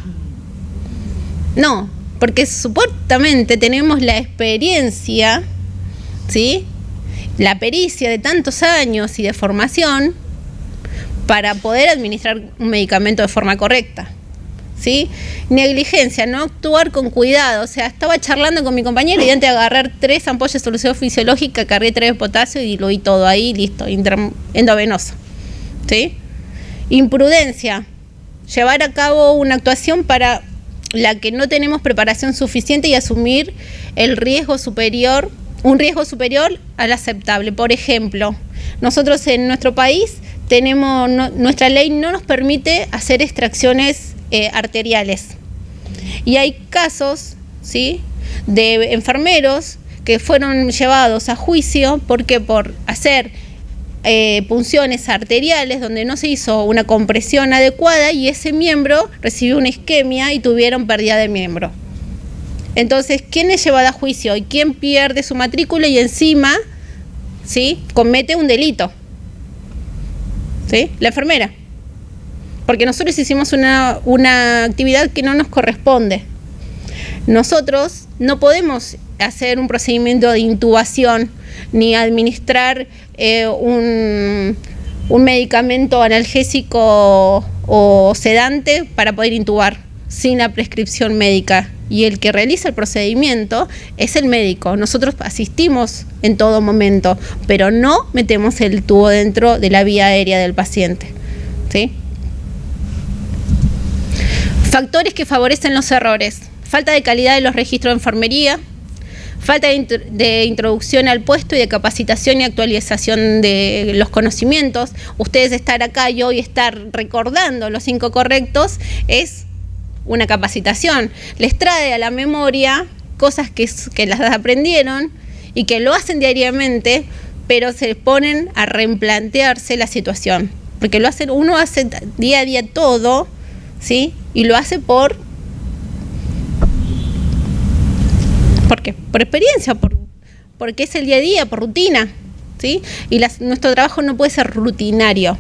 No, porque supuestamente tenemos la experiencia, ¿sí? La pericia de tantos años y de formación para poder administrar un medicamento de forma correcta, ¿sí? Negligencia, no actuar con cuidado. O sea, estaba charlando con mi compañera y antes de agarrar 3 ampollas de solución fisiológica, cargué 3 de potasio y diluí todo ahí, listo, endovenoso, ¿sí? Imprudencia, llevar a cabo una actuación para la que no tenemos preparación suficiente y asumir un riesgo superior al aceptable. Por ejemplo, nosotros en nuestro país nuestra ley no nos permite hacer extracciones arteriales. Y hay casos, ¿sí?, de enfermeros que fueron llevados a juicio porque por hacer punciones arteriales donde no se hizo una compresión adecuada y ese miembro recibió una isquemia y tuvieron pérdida de miembro. Entonces, ¿quién es llevado a juicio y quién pierde su matrícula y encima, ¿sí?, comete un delito? ¿Sí? La enfermera. Porque nosotros hicimos una actividad que no nos corresponde. Nosotros no podemos hacer un procedimiento de intubación ni administrar un medicamento analgésico o sedante para poder intubar sin la prescripción médica. Y el que realiza el procedimiento es el médico. Nosotros asistimos en todo momento, pero no metemos el tubo dentro de la vía aérea del paciente, ¿sí? Factores que favorecen los errores: falta de calidad de los registros de enfermería, falta de introducción al puesto y de capacitación y actualización de los conocimientos. Ustedes estar acá y hoy estar recordando los 5 correctos es una capacitación. Les trae a la memoria cosas que las aprendieron y que lo hacen diariamente, pero se ponen a replantearse la situación. Porque uno hace día a día todo, ¿sí? Y lo hace ¿por qué? Por experiencia, porque es el día a día, por rutina, ¿sí? Y nuestro trabajo no puede ser rutinario,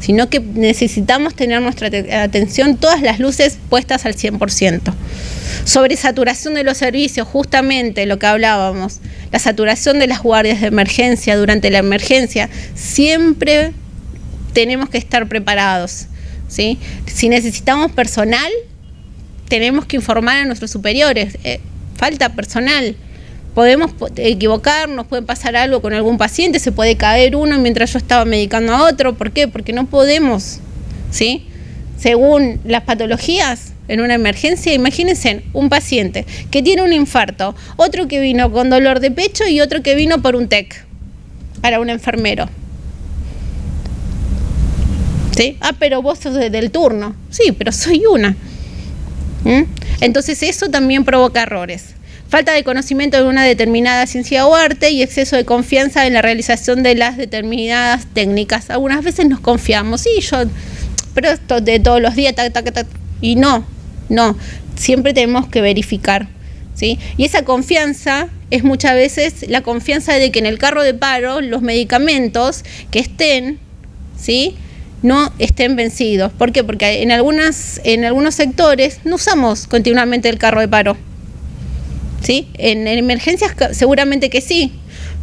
sino que necesitamos tener nuestra atención, todas las luces puestas al 100%. Sobresaturación de los servicios, justamente lo que hablábamos, la saturación de las guardias de emergencia durante la emergencia, siempre tenemos que estar preparados, ¿sí? Si necesitamos personal, tenemos que informar a nuestros superiores, falta personal. Podemos equivocarnos, puede pasar algo con algún paciente, se puede caer uno mientras yo estaba medicando a otro. ¿Por qué? Porque no podemos, ¿sí? Según las patologías, en una emergencia, imagínense un paciente que tiene un infarto, otro que vino con dolor de pecho y otro que vino por un TEC, para un enfermero. ¿Sí? Ah, pero vos sos del turno. Sí, pero soy una. Entonces eso también provoca errores. Falta de conocimiento de una determinada ciencia o arte y exceso de confianza en la realización de las determinadas técnicas. Algunas veces nos confiamos, sí, pero esto de todos los días, y no, siempre tenemos que verificar, ¿sí? Y esa confianza es muchas veces la confianza de que en el carro de paro los medicamentos que estén, ¿sí?, no estén vencidos. ¿Por qué? Porque en algunos sectores no usamos continuamente el carro de paro, ¿sí? En emergencias seguramente que sí,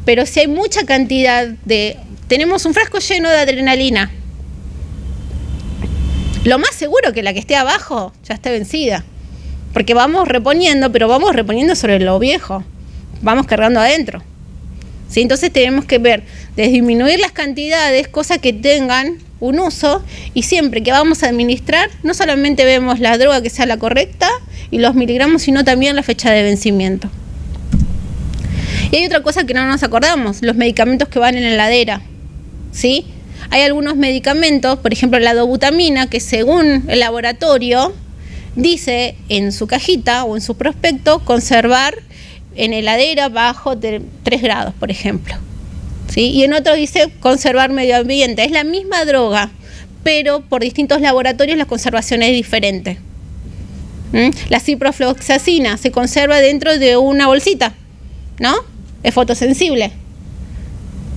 pero si hay mucha cantidad tenemos un frasco lleno de adrenalina, lo más seguro que la que esté abajo ya esté vencida, porque vamos reponiendo, pero vamos reponiendo sobre lo viejo, vamos cargando adentro, ¿sí? Entonces tenemos que ver de disminuir las cantidades, cosas que tengan un uso, y siempre que vamos a administrar, no solamente vemos la droga que sea la correcta y los miligramos, sino también la fecha de vencimiento. Y hay otra cosa que no nos acordamos, los medicamentos que van en la heladera, ¿sí? Hay algunos medicamentos, por ejemplo la dobutamina, que según el laboratorio dice en su cajita o en su prospecto conservar en heladera bajo 3 grados, por ejemplo, ¿sí? Y en otro dice conservar medio ambiente. Es la misma droga, pero por distintos laboratorios la conservación es diferente. La ciprofloxacina se conserva dentro de una bolsita, ¿no? Es fotosensible.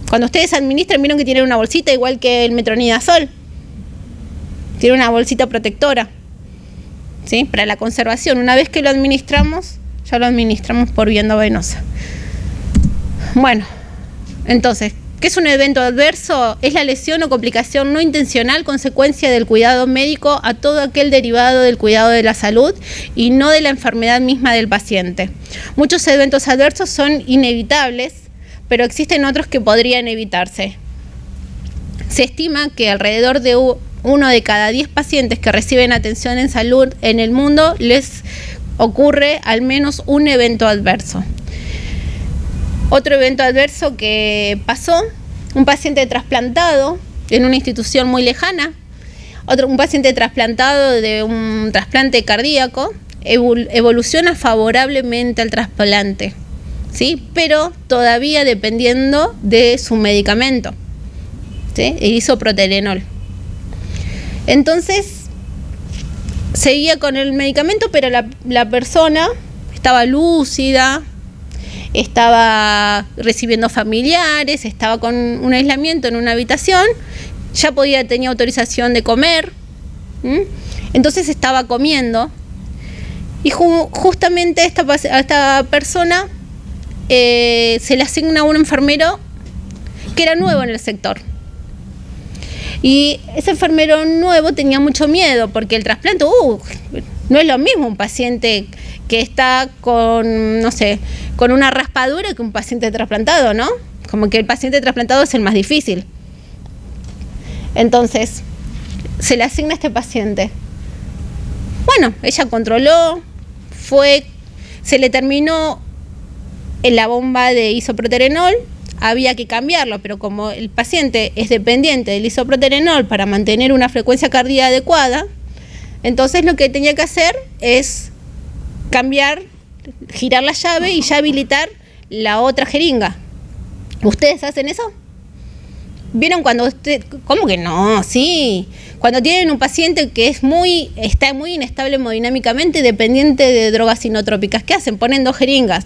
Cuando ustedes administran, vieron que tiene una bolsita igual que el metronidazol. Tiene una bolsita protectora, ¿sí? Para la conservación. Una vez que lo administramos, ya lo administramos por vía endovenosa. Bueno, entonces, ¿qué es un evento adverso? Es la lesión o complicación no intencional consecuencia del cuidado médico a todo aquel derivado del cuidado de la salud y no de la enfermedad misma del paciente. Muchos eventos adversos son inevitables, pero existen otros que podrían evitarse. Se estima que alrededor de 1 de cada 10 pacientes que reciben atención en salud en el mundo les ocurre al menos un evento adverso. Otro evento adverso que pasó, un paciente trasplantado en una institución muy lejana, un paciente trasplantado de un trasplante cardíaco, evoluciona favorablemente al trasplante, ¿sí? Pero todavía dependiendo de su medicamento, ¿sí? El isoproterenol. Entonces, seguía con el medicamento, pero la persona estaba lúcida, estaba recibiendo familiares, estaba con un aislamiento en una habitación, ya tenía autorización de comer, entonces estaba comiendo, y justamente a esta persona se le asigna un enfermero que era nuevo en el sector. Y ese enfermero nuevo tenía mucho miedo, porque el trasplante, no es lo mismo un paciente que está con, no sé, con una raspadura que un paciente trasplantado, ¿no? Como que el paciente trasplantado es el más difícil. Entonces, se le asigna a este paciente. Bueno, ella controló, se le terminó la bomba de isoproterenol, había que cambiarlo, pero como el paciente es dependiente del isoproterenol para mantener una frecuencia cardíaca adecuada, entonces lo que tenía que hacer es girar la llave y ya habilitar la otra jeringa. ¿Ustedes hacen eso? ¿Vieron cuando cómo que no? Sí. Cuando tienen un paciente que está muy inestable hemodinámicamente, dependiente de drogas sinotrópicas, ¿qué hacen? Ponen 2 jeringas,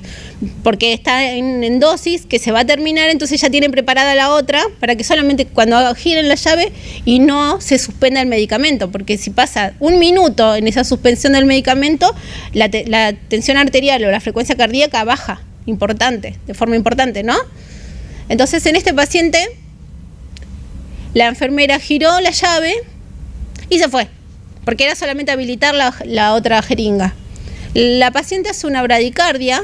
porque está en dosis que se va a terminar, entonces ya tienen preparada la otra para que solamente cuando giren la llave y no se suspenda el medicamento, porque si pasa 1 minuto en esa suspensión del medicamento, la tensión arterial o la frecuencia cardíaca baja, de forma importante, ¿no? Entonces, en este paciente, la enfermera giró la llave y se fue, porque era solamente habilitar la otra jeringa. La paciente hace una bradicardia,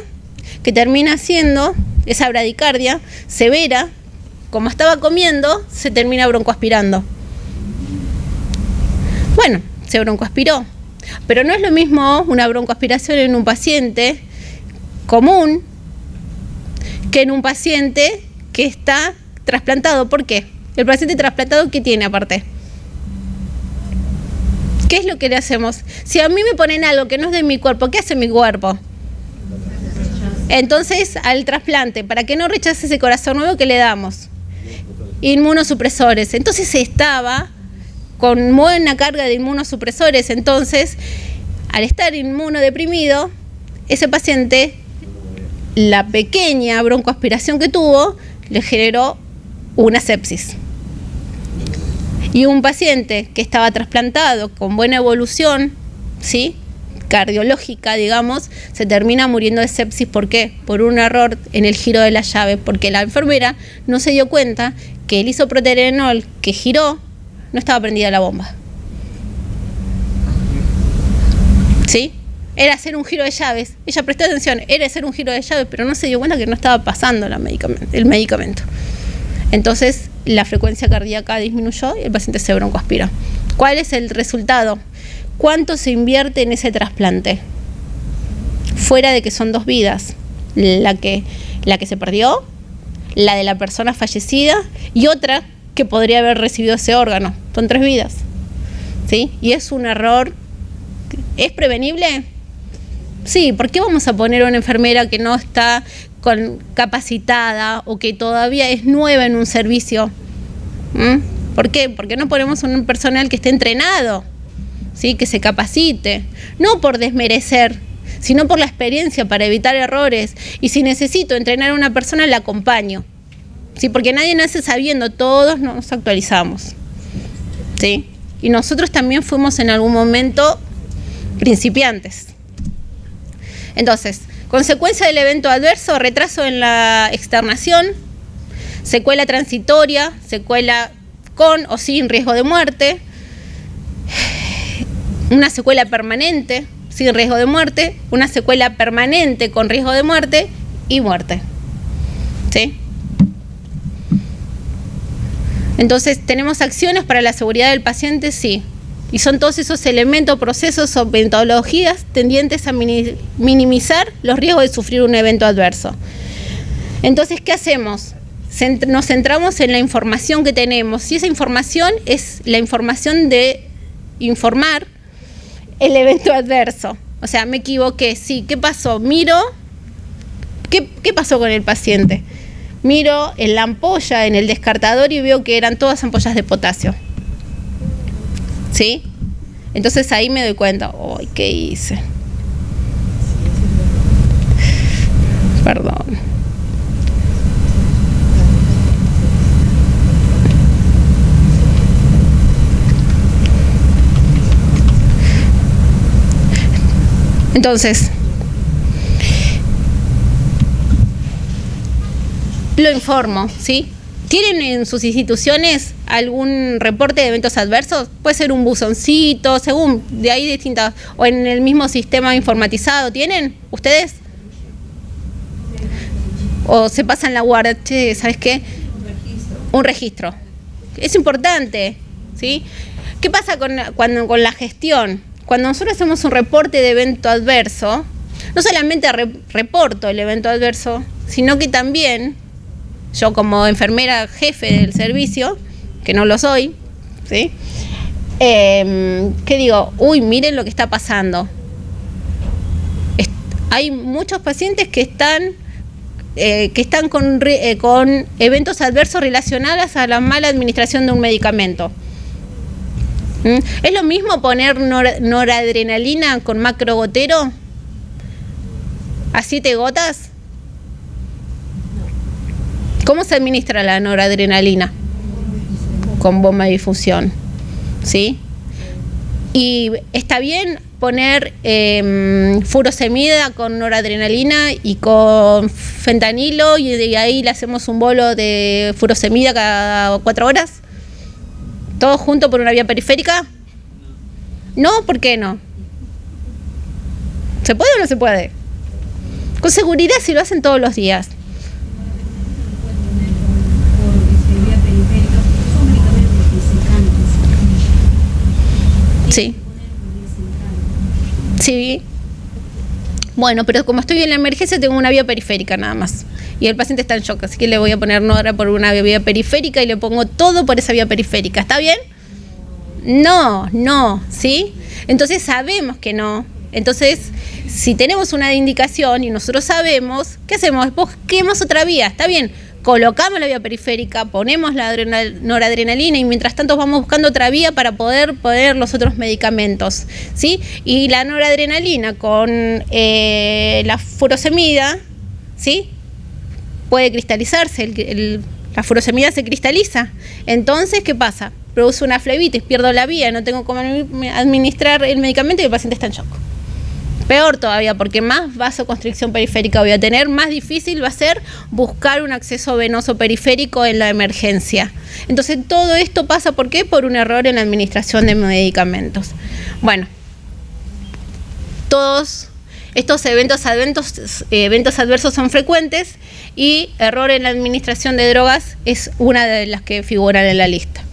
que termina siendo esa bradicardia severa. Como estaba comiendo, se termina broncoaspirando. Bueno, se broncoaspiró, pero no es lo mismo una broncoaspiración en un paciente común que en un paciente que está trasplantado. ¿Por qué? El paciente trasplantado, ¿qué tiene aparte? ¿Qué es lo que le hacemos? Si a mí me ponen algo que no es de mi cuerpo, ¿qué hace mi cuerpo? Entonces, al trasplante, para que no rechace ese corazón nuevo, ¿qué le damos? Inmunosupresores. Entonces estaba con buena carga de inmunosupresores. Entonces, al estar inmunodeprimido, ese paciente, la pequeña broncoaspiración que tuvo, le generó una sepsis. Y un paciente que estaba trasplantado con buena evolución, ¿sí?, cardiológica, digamos, se termina muriendo de sepsis. ¿Por qué? Por un error en el giro de la llave, porque la enfermera no se dio cuenta que el isoproterenol que giró no estaba prendida la bomba. ¿Sí? Era hacer un giro de llaves. Ella prestó atención, era hacer un giro de llaves, pero no se dio cuenta que no estaba pasando el medicamento. Entonces, la frecuencia cardíaca disminuyó y el paciente se broncoaspiró. ¿Cuál es el resultado? ¿Cuánto se invierte en ese trasplante? Fuera de que son 2 vidas, la que se perdió, la de la persona fallecida y otra que podría haber recibido ese órgano. Son 3 vidas, ¿sí? Y es un error. ¿Es prevenible? Sí. ¿Por qué vamos a poner a una enfermera que no está capacitada o que todavía es nueva en un servicio? ¿Por qué? Porque no ponemos un personal que esté entrenado, ¿sí?, que se capacite, no por desmerecer, sino por la experiencia, para evitar errores. Y si necesito entrenar a una persona, la acompaño, ¿sí?, porque nadie nace sabiendo, todos nos actualizamos, ¿sí? Y nosotros también fuimos en algún momento principiantes. Entonces, consecuencia del evento adverso: retraso en la externación, secuela transitoria, secuela con o sin riesgo de muerte, una secuela permanente sin riesgo de muerte, una secuela permanente con riesgo de muerte y muerte. ¿Sí? Entonces, ¿tenemos acciones para la seguridad del paciente? Sí. Y son todos esos elementos, procesos o metodologías tendientes a minimizar los riesgos de sufrir un evento adverso. Entonces, ¿qué hacemos? Nos centramos en la información que tenemos, y esa información es la información de informar el evento adverso. O sea, me equivoqué, sí, ¿qué pasó? Miro, ¿qué pasó con el paciente? Miro en la ampolla, en el descartador, y veo que eran todas ampollas de potasio. ¿Sí? Entonces ahí me doy cuenta, ¡ay, qué hice! Perdón. Entonces, lo informo, ¿sí? ¿Tienen en sus instituciones algún reporte de eventos adversos? Puede ser un buzoncito, según, de ahí distintas, o en el mismo sistema informatizado. ¿Tienen ustedes? O se pasan la guardia, che, ¿sabes qué? Un registro. Es importante, ¿sí? ¿Qué pasa con la gestión? Cuando nosotros hacemos un reporte de evento adverso, no solamente reporto el evento adverso, sino que también yo, como enfermera jefe del servicio, que no lo soy, ¿sí? ¿Qué digo? Uy, miren lo que está pasando. Hay muchos pacientes que están con eventos adversos relacionados a la mala administración de un medicamento. ¿Es lo mismo poner noradrenalina con macrogotero a 7 gotas? ¿Cómo se administra la noradrenalina? Con bomba de difusión, ¿sí? Y está bien poner furosemida con noradrenalina y con fentanilo, y de ahí le hacemos un bolo de furosemida cada 4 horas. ¿Todo junto por una vía periférica? No, ¿por qué no? ¿Se puede o no se puede? Con seguridad, si lo hacen todos los días. Sí. Sí. Bueno, pero como estoy en la emergencia, tengo una vía periférica nada más. Y el paciente está en shock, así que le voy a poner nora por una vía periférica y le pongo todo por esa vía periférica. ¿Está bien? No, ¿sí? Entonces sabemos que no. Entonces, si tenemos una indicación y nosotros sabemos, ¿qué hacemos? Busquemos otra vía. ¿Está bien? Colocamos la vía periférica, ponemos la noradrenalina, y mientras tanto vamos buscando otra vía para poder poner los otros medicamentos, ¿sí? Y la noradrenalina con la furosemida, ¿sí? Puede cristalizarse, la furosemida se cristaliza. Entonces, ¿qué pasa? Produce una flebitis, pierdo la vía, no tengo cómo administrar el medicamento y el paciente está en shock. Peor todavía, porque más vasoconstricción periférica voy a tener, más difícil va a ser buscar un acceso venoso periférico en la emergencia. Entonces, todo esto pasa, ¿por qué? Por un error en la administración de medicamentos. Bueno, todos estos eventos adversos son frecuentes, y error en la administración de drogas es una de las que figuran en la lista.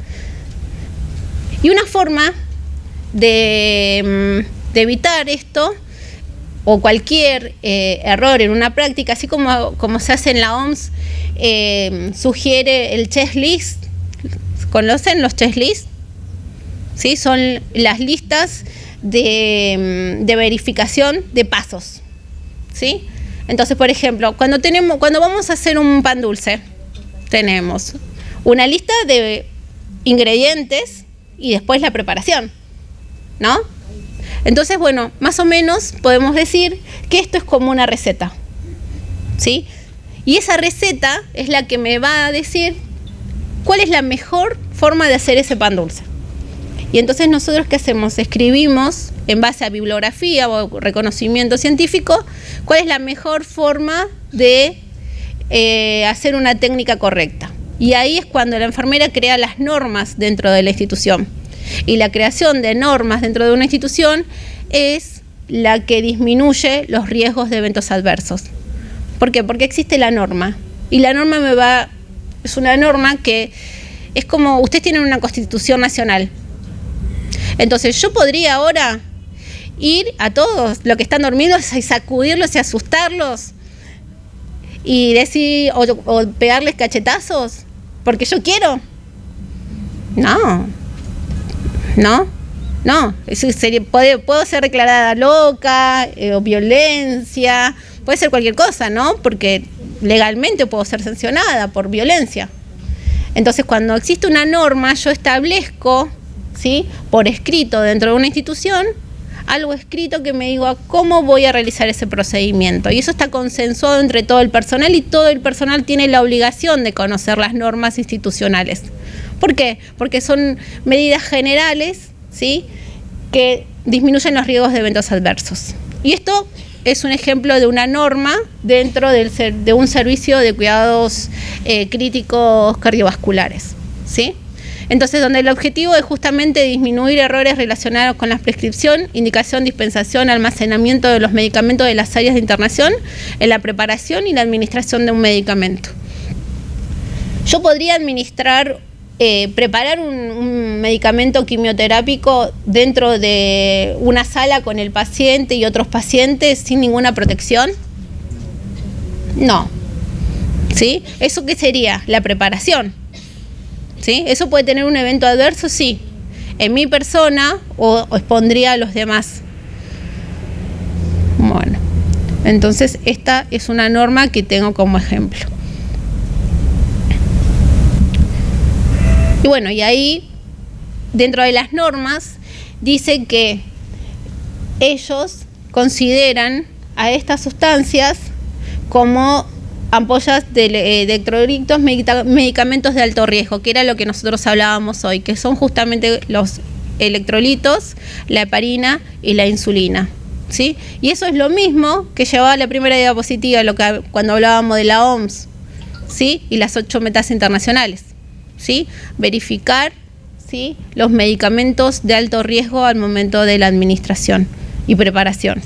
Y una forma de evitar esto, o cualquier error en una práctica, así como se hace en la OMS, sugiere el checklist. ¿Conocen los checklists? ¿Sí? Son las listas de verificación de pasos, ¿sí? Entonces, por ejemplo, cuando vamos a hacer un pan dulce, tenemos una lista de ingredientes y después la preparación, ¿no? Entonces, bueno, más o menos podemos decir que esto es como una receta, ¿sí? Y esa receta es la que me va a decir cuál es la mejor forma de hacer ese pan dulce. Y entonces, nosotros, ¿qué hacemos? Escribimos en base a bibliografía o reconocimiento científico cuál es la mejor forma de hacer una técnica correcta. Y ahí es cuando la enfermera crea las normas dentro de la institución. Y la creación de normas dentro de una institución es la que disminuye los riesgos de eventos adversos. ¿Por qué? Porque existe la norma. Y la norma es una norma que Es como, ustedes tienen una Constitución Nacional. Entonces yo podría ahora ir a todos los que están dormidos y sacudirlos y asustarlos y decir, o pegarles cachetazos, porque yo quiero. No. Eso sería, puedo ser declarada loca, o violencia, puede ser cualquier cosa, ¿no? Porque legalmente puedo ser sancionada por violencia. Entonces, cuando existe una norma, yo establezco, ¿sí?, por escrito dentro de una institución, algo escrito que me diga cómo voy a realizar ese procedimiento. Y eso está consensuado entre todo el personal, y todo el personal tiene la obligación de conocer las normas institucionales. ¿Por qué? Porque son medidas generales, ¿sí?, que disminuyen los riesgos de eventos adversos. Y esto es un ejemplo de una norma dentro de un servicio de cuidados críticos cardiovasculares, ¿sí? Entonces, donde el objetivo es justamente disminuir errores relacionados con la prescripción, indicación, dispensación, almacenamiento de los medicamentos de las áreas de internación, en la preparación y la administración de un medicamento. Yo podría preparar un medicamento quimioterápico dentro de una sala con el paciente y otros pacientes sin ninguna protección. No. ¿Sí? ¿Eso qué sería? La preparación. ¿Sí? ¿Eso puede tener un evento adverso? Sí. En mi persona o expondría a los demás. Bueno, entonces esta es una norma que tengo como ejemplo. Y bueno, y ahí, dentro de las normas, dice que ellos consideran a estas sustancias como ampollas de electrolitos, medicamentos de alto riesgo, que era lo que nosotros hablábamos hoy, que son justamente los electrolitos, la heparina y la insulina, ¿sí? Y eso es lo mismo que llevaba la primera diapositiva, cuando hablábamos de la OMS, ¿sí?, y las 8 metas internacionales, ¿sí? Verificar, ¿sí?, los medicamentos de alto riesgo al momento de la administración y preparación.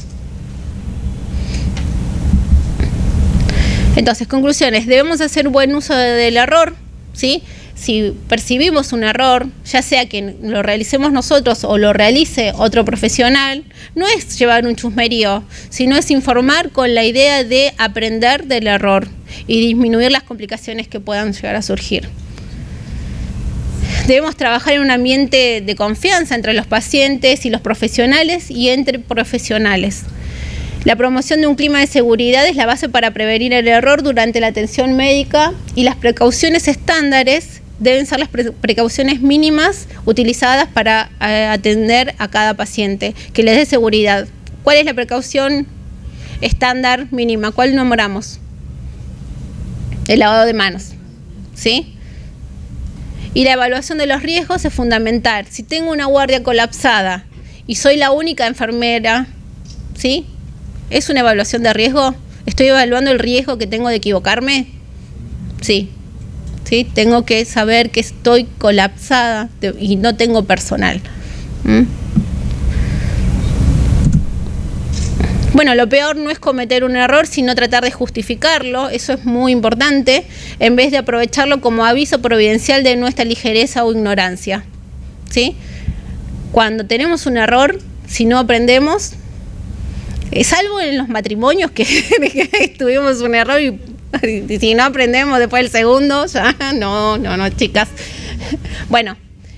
Entonces, conclusiones: debemos hacer buen uso del error, ¿sí? Si percibimos un error, ya sea que lo realicemos nosotros o lo realice otro profesional, no es llevar un chusmerío, sino es informar con la idea de aprender del error y disminuir las complicaciones que puedan llegar a surgir. Debemos trabajar en un ambiente de confianza entre los pacientes y los profesionales y entre profesionales. La promoción de un clima de seguridad es la base para prevenir el error durante la atención médica, y las precauciones estándares deben ser las precauciones mínimas utilizadas para atender a cada paciente, que les dé seguridad. ¿Cuál es la precaución estándar mínima? ¿Cuál nombramos? El lavado de manos, ¿sí? Y la evaluación de los riesgos es fundamental. Si tengo una guardia colapsada y soy la única enfermera, ¿sí?, ¿es una evaluación de riesgo? ¿Estoy evaluando el riesgo que tengo de equivocarme? Sí. ¿Sí? Tengo que saber que estoy colapsada y no tengo personal. Bueno, lo peor no es cometer un error, sino tratar de justificarlo. Eso es muy importante, en vez de aprovecharlo como aviso providencial de nuestra ligereza o ignorancia, ¿sí? Cuando tenemos un error, si no aprendemos, salvo en los matrimonios que tuvimos un error y si no aprendemos después del segundo, ya no, chicas. Bueno,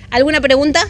¿alguna pregunta?